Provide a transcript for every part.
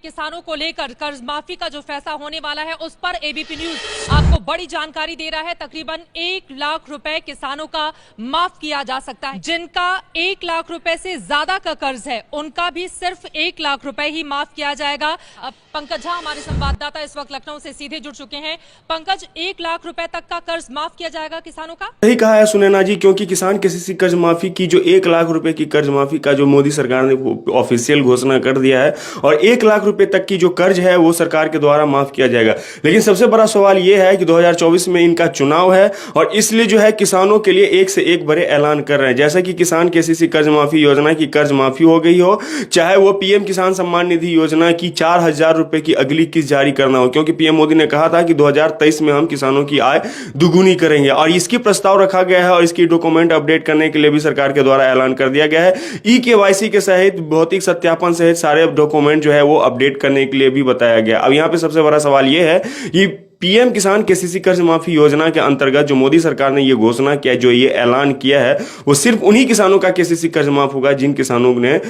किसानों को लेकर कर्ज माफी का जो फैसला होने वाला है उस पर एबीपी न्यूज आपको बड़ी जानकारी दे रहा है। तकरीबन 1 लाख रुपए किसानों का माफ किया जा सकता है। जिनका 1 लाख रुपए से ज्यादा का कर्ज है उनका भी सिर्फ 1 लाख रुपए ही माफ किया जाएगा। अब पंकज झा हमारे संवाददाता इस वक्त लखनऊ से सीधे जुड़ चुके हैं। पंकज, 1 लाख रुपए तक का कर्ज माफ किया जाएगा किसानों का? सही कहा है सुनैना जी, क्योंकि किसान केसीसी कर्ज माफी की जो 1 लाख रुपए की कर्ज माफी का जो मोदी सरकार ने ऑफिशियल घोषणा कर दिया है और 1 लाख रुपए तक की जो कर्ज है वो सरकार के द्वारा माफ किया जाएगा। लेकिन सबसे बड़ा सवाल ये है कि 2024 में इनका चुनाव है और इसलिए जो है किसानों के लिए एक से एक बड़े ऐलान कर रहे हैं। जैसा कि किसान केसीसी कर्ज माफी योजना की कर्ज माफी हो गई हो, चाहे वो पीएम किसान सम्मान निधि योजना की 4,000 रुपए की अगली किस्त जारी करना हो, क्योंकि पीएम मोदी ने कहा था कि 2023 में हम किसानों की आय दुगुनी करेंगे और इसकी प्रस्ताव रखा गया है और इसकी डॉक्यूमेंट अपडेट करने के लिए भी सरकार के द्वारा ऐलान कर दिया गया है। ई-केवाईसी के सहित भौतिक सत्यापन सहित सारे डॉक्यूमेंट जो है वो अपडेट करने के लिए भी बताया गया। अब यहाँ पे सबसे बड़ा सवाल ये है कि पीएम किसान केसीसी कर्ज माफी योजना के अंतर्गत जो मोदी सरकार ने ये घोषणा किया, जो ये ऐलान किया है, वो सिर्फ उन्हीं किसानों का केसीसी कर्ज माफ होगा जिन किसानों ने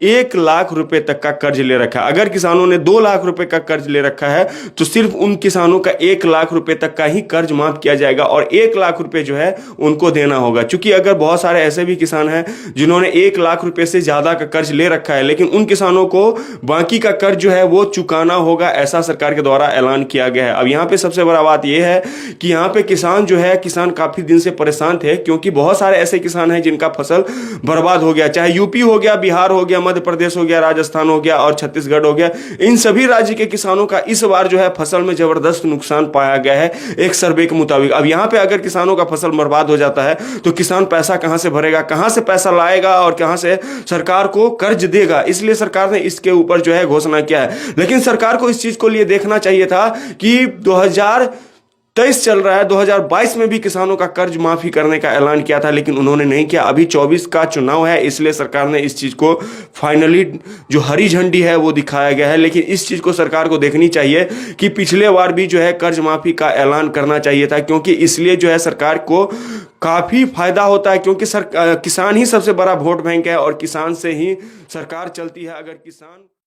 1 लाख रुपए तक का कर्ज ले रखा है। अगर किसानों ने 2 लाख रुपए का कर्ज ले रखा है तो सिर्फ उन किसानों का 1 लाख रुपए तक का ही कर्ज माफ किया जाएगा और 1 लाख रुपए जो है उनको देना होगा। क्योंकि अगर बहुत सारे ऐसे भी किसान हैं जिन्होंने 1 लाख रुपए से ज्यादा का कर्ज ले रखा है, लेकिन उन किसानों को बाकी का कर्ज जो है वो चुकाना होगा, ऐसा सरकार के द्वारा ऐलान किया गया है। अब यहाँ पे सबसे बड़ा बात यह है कि यहाँ पे किसान जो है, किसान काफी दिन से परेशान थे, क्योंकि बहुत सारे ऐसे किसान हैं जिनका फसल बर्बाद हो गया, चाहे यूपी हो गया, बिहार हो गया, मध्य प्रदेश हो गया, राजस्थान हो गया और छत्तीसगढ़ हो गया। इन सभी राज्य के किसानों का इस बार जो है फसल में जबरदस्त नुकसान पाया गया है एक सर्वे के मुताबिक। अब यहां पे अगर किसानों का फसल बर्बाद हो जाता है तो किसान पैसा कहां से भरेगा, कहां से पैसा लाएगा और कहां से सरकार को कर्ज देगा। इसलिए सरकार ने इसके ऊपर जो है घोषणा किया है। लेकिन सरकार को इस चीज को लिए देखना चाहिए था कि 2023 चल रहा है, 2022 में भी किसानों का कर्ज माफी करने का ऐलान किया था, लेकिन उन्होंने नहीं किया। अभी 24 का चुनाव है, इसलिए सरकार ने इस चीज को फाइनली जो हरी झंडी है वो दिखाया गया है। लेकिन इस चीज को सरकार को देखनी चाहिए कि पिछले बार भी जो है कर्ज माफी का ऐलान करना चाहिए था, क्योंकि इसलिए जो है सरकार को काफी फायदा होता है, क्योंकि किसान ही सबसे बड़ा वोट बैंक है और किसान से ही सरकार चलती है। अगर किसान